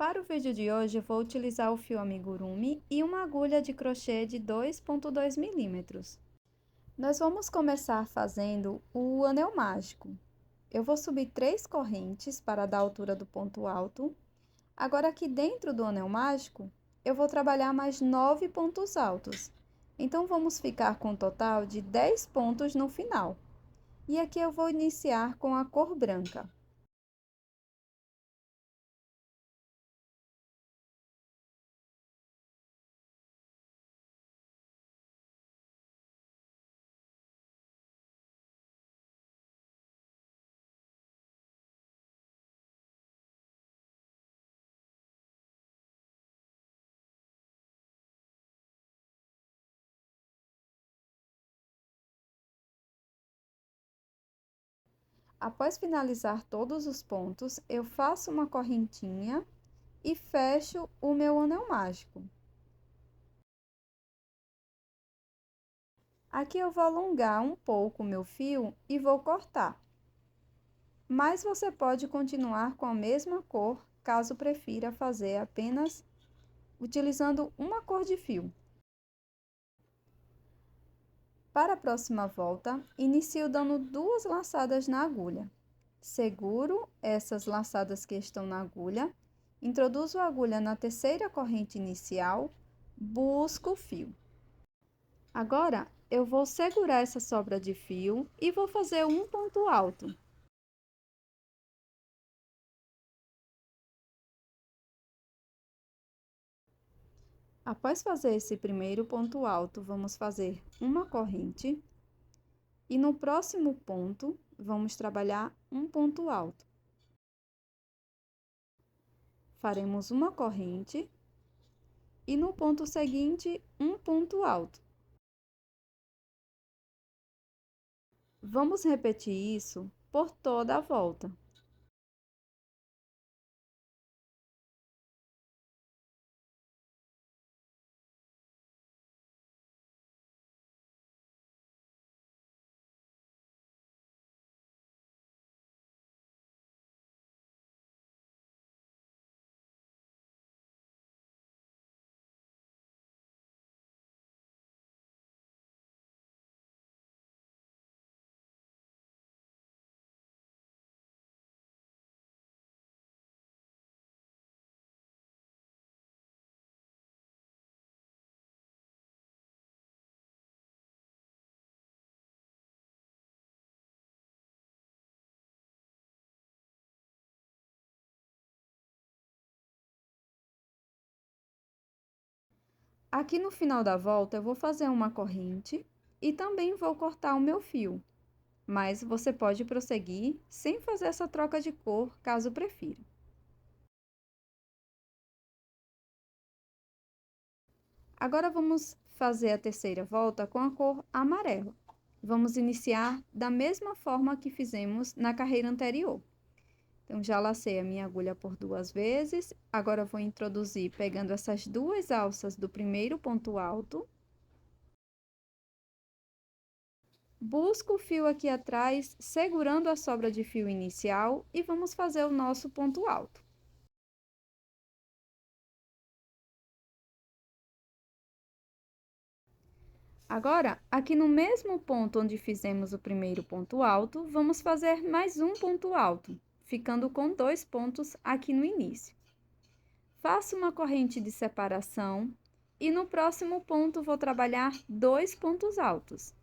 Para o vídeo de hoje, eu vou utilizar o fio amigurumi e uma agulha de crochê de 2,2 milímetros. Nós vamos começar fazendo o anel mágico. Eu vou subir 3 correntes para dar a altura do ponto alto. Agora, aqui dentro do anel mágico, eu vou trabalhar mais 9 pontos altos. Então, vamos ficar com um total de 10 pontos no final. E aqui eu vou iniciar com a cor branca. Após finalizar todos os pontos, eu faço uma correntinha e fecho o meu anel mágico. Aqui eu vou alongar um pouco o meu fio e vou cortar. Mas você pode continuar com a mesma cor, caso prefira fazer apenas utilizando uma cor de fio. Para a próxima volta, inicio dando 2 laçadas na agulha. Seguro essas laçadas que estão na agulha, introduzo a agulha na terceira corrente inicial, busco o fio. Agora, eu vou segurar essa sobra de fio e vou fazer um ponto alto. Após fazer esse primeiro ponto alto, vamos fazer uma corrente. E no próximo ponto, vamos trabalhar um ponto alto. Faremos uma corrente. E no ponto seguinte, um ponto alto. Vamos repetir isso por toda a volta. Aqui no final da volta, eu vou fazer uma corrente e também vou cortar o meu fio. Mas você pode prosseguir sem fazer essa troca de cor, caso prefira. Agora, vamos fazer a terceira volta com a cor amarela. Vamos iniciar da mesma forma que fizemos na carreira anterior. Então, já lacei a minha agulha por 2 vezes. Agora, vou introduzir pegando essas 2 alças do primeiro ponto alto. Busco o fio aqui atrás, segurando a sobra de fio inicial e vamos fazer o nosso ponto alto. Agora, aqui no mesmo ponto onde fizemos o primeiro ponto alto, vamos fazer mais um ponto alto, ficando com 2 pontos aqui no início. Faço uma corrente de separação e no próximo ponto vou trabalhar 2 pontos altos.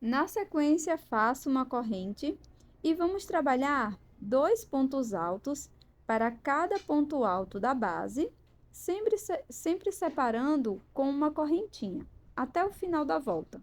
Na sequência, faço uma corrente e vamos trabalhar 2 pontos altos para cada ponto alto da base, sempre separando com uma correntinha, até o final da volta.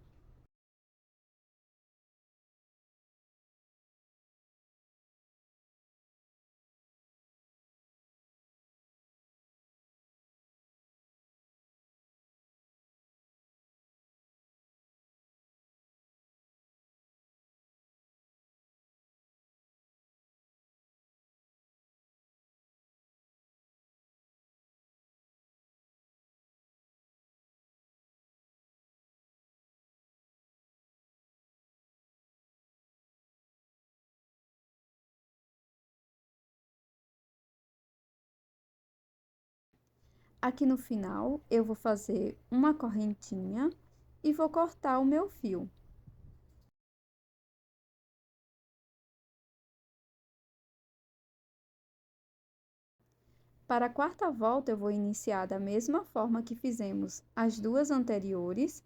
Aqui no final, eu vou fazer uma correntinha e vou cortar o meu fio. Para a quarta volta, eu vou iniciar da mesma forma que fizemos as duas anteriores.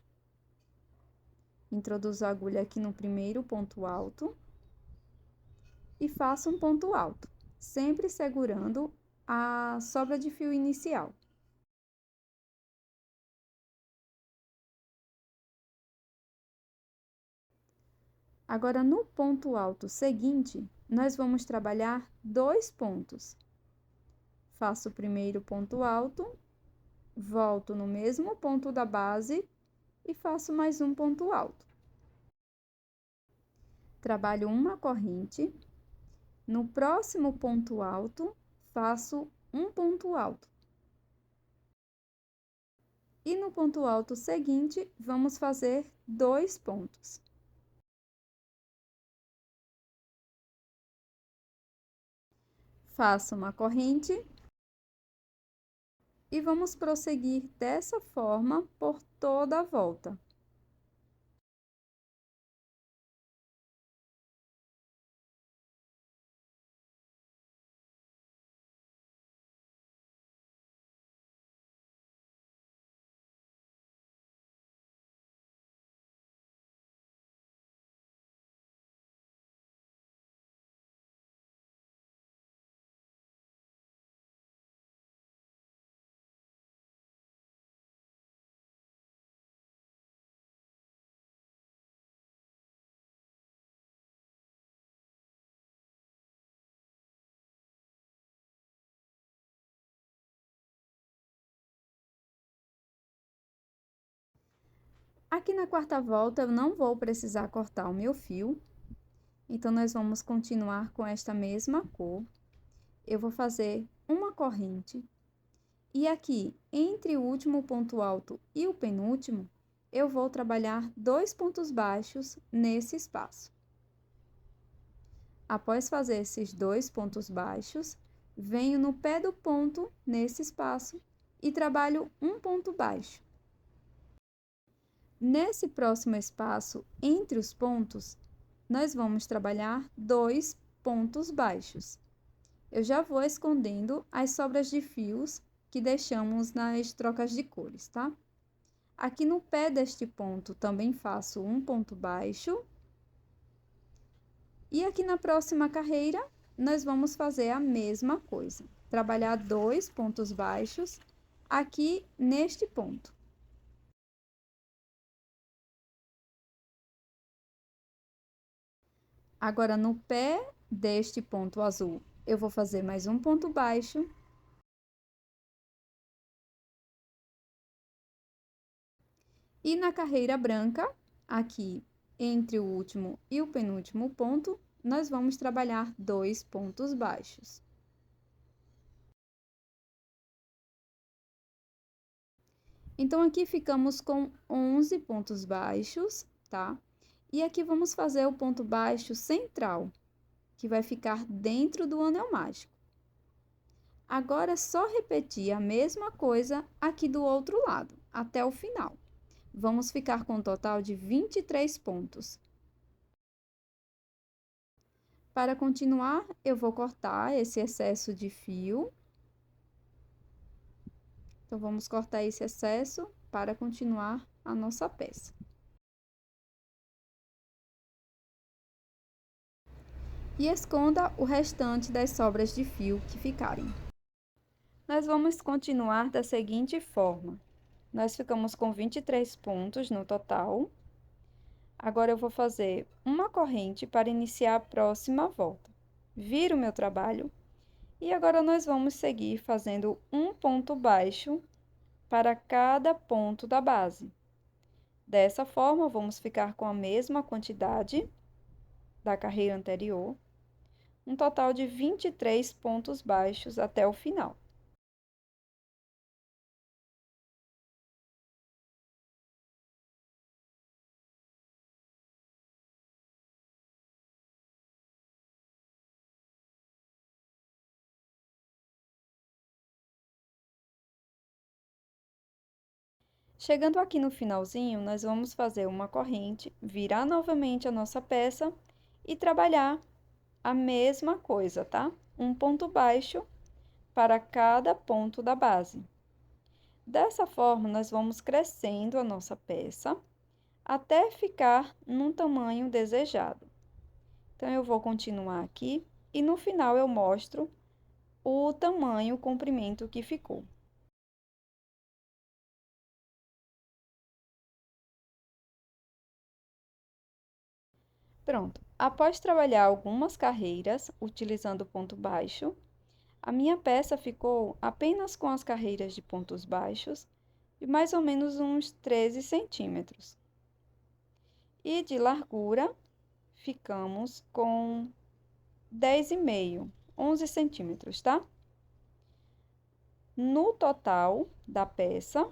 Introduzo a agulha aqui no primeiro ponto alto e faço um ponto alto, sempre segurando a sobra de fio inicial. Agora, no ponto alto seguinte, nós vamos trabalhar 2 pontos. Faço o primeiro ponto alto, volto no mesmo ponto da base e faço mais um ponto alto. Trabalho uma corrente. No próximo ponto alto, faço um ponto alto. E no ponto alto seguinte, vamos fazer 2 pontos. Faço uma corrente e vamos prosseguir dessa forma por toda a volta. Aqui na quarta volta, eu não vou precisar cortar o meu fio, então, nós vamos continuar com esta mesma cor. Eu vou fazer uma corrente, e aqui, entre o último ponto alto e o penúltimo, eu vou trabalhar 2 pontos baixos nesse espaço. Após fazer esses 2 pontos baixos, venho no pé do ponto, nesse espaço, e trabalho um ponto baixo. Nesse próximo espaço, entre os pontos, nós vamos trabalhar 2 pontos baixos. Eu já vou escondendo as sobras de fios que deixamos nas trocas de cores, tá? Aqui no pé deste ponto, também faço um ponto baixo. E aqui na próxima carreira, nós vamos fazer a mesma coisa. Trabalhar 2 pontos baixos aqui neste ponto. Agora, no pé deste ponto azul, eu vou fazer mais um ponto baixo. E na carreira branca, aqui entre o último e o penúltimo ponto, nós vamos trabalhar 2 pontos baixos. Então, aqui ficamos com 11 pontos baixos, tá? E aqui vamos fazer o ponto baixo central, que vai ficar dentro do anel mágico. Agora, é só repetir a mesma coisa aqui do outro lado, até o final. Vamos ficar com um total de 23 pontos. Para continuar, eu vou cortar esse excesso de fio. Então, vamos cortar esse excesso para continuar a nossa peça. E esconda o restante das sobras de fio que ficarem. Nós vamos continuar da seguinte forma. Nós ficamos com 23 pontos no total. Agora, eu vou fazer uma corrente para iniciar a próxima volta. Viro o meu trabalho. E agora, nós vamos seguir fazendo um ponto baixo para cada ponto da base. Dessa forma, vamos ficar com a mesma quantidade da carreira anterior, um total de 23 pontos baixos até o final. Chegando aqui no finalzinho, nós vamos fazer uma corrente, virar novamente a nossa peça e trabalhar a mesma coisa, tá? Um ponto baixo para cada ponto da base. Dessa forma, nós vamos crescendo a nossa peça até ficar num tamanho desejado. Então, eu vou continuar aqui e no final eu mostro o tamanho, o comprimento que ficou. Pronto. Após trabalhar algumas carreiras utilizando ponto baixo, a minha peça ficou apenas com as carreiras de pontos baixos de mais ou menos uns 13 centímetros. E de largura, ficamos com 10,5, 11 centímetros, tá? No total da peça,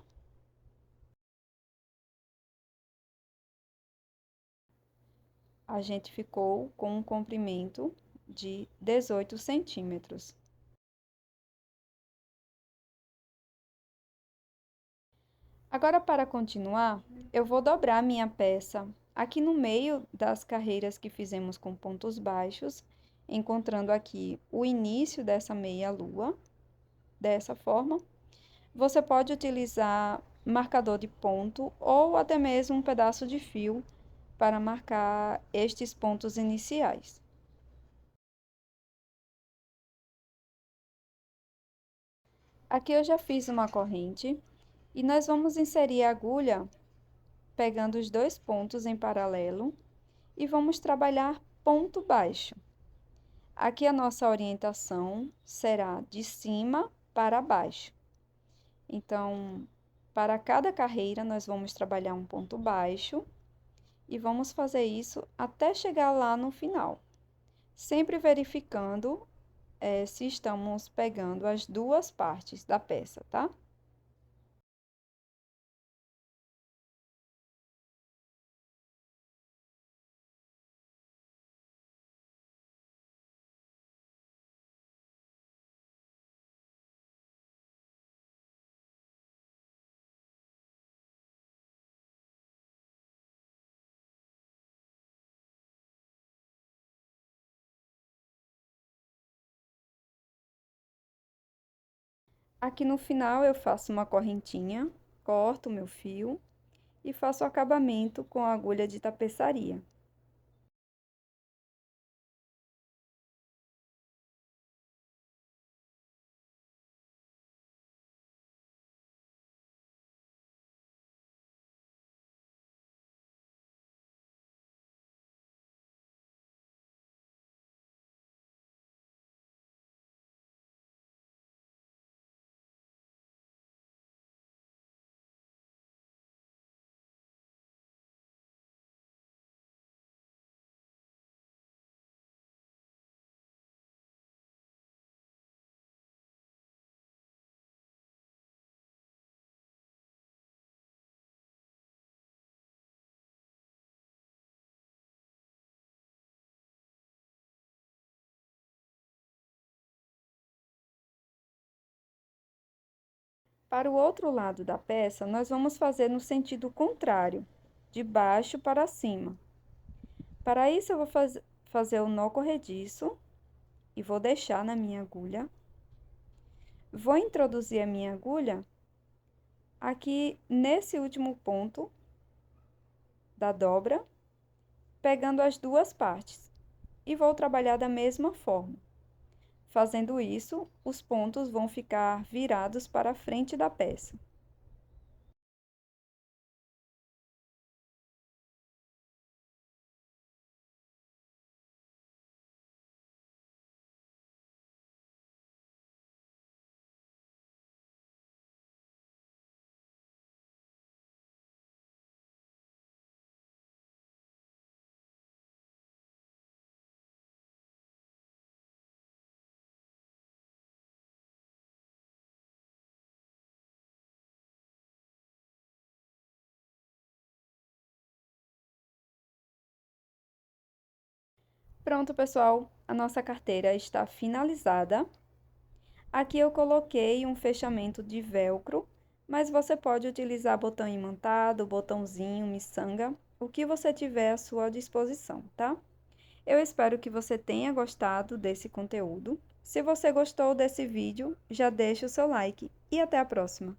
a gente ficou com um comprimento de 18 centímetros. Agora, para continuar, eu vou dobrar minha peça aqui no meio das carreiras que fizemos com pontos baixos, encontrando aqui o início dessa meia-lua, dessa forma. Você pode utilizar marcador de ponto ou até mesmo um pedaço de fio para marcar estes pontos iniciais. Aqui eu já fiz uma corrente e nós vamos inserir a agulha pegando os dois pontos em paralelo e vamos trabalhar ponto baixo. Aqui a nossa orientação será de cima para baixo. Então, para cada carreira, nós vamos trabalhar um ponto baixo e vamos fazer isso até chegar lá no final, sempre verificando se estamos pegando as duas partes da peça, tá? Aqui no final eu faço uma correntinha, corto o meu fio e faço o acabamento com a agulha de tapeçaria. Para o outro lado da peça, nós vamos fazer no sentido contrário, de baixo para cima. Para isso, eu vou fazer o nó corrediço e vou deixar na minha agulha. Vou introduzir a minha agulha aqui nesse último ponto da dobra, pegando as duas partes, e vou trabalhar da mesma forma. Fazendo isso, os pontos vão ficar virados para a frente da peça. Pronto, pessoal, a nossa carteira está finalizada. Aqui eu coloquei um fechamento de velcro mas você pode utilizar botão imantado, botãozinho, miçanga, o que você tiver à sua disposição, tá? Eu espero que você tenha gostado desse conteúdo. Se você gostou desse vídeo, já deixa o seu like e até a próxima!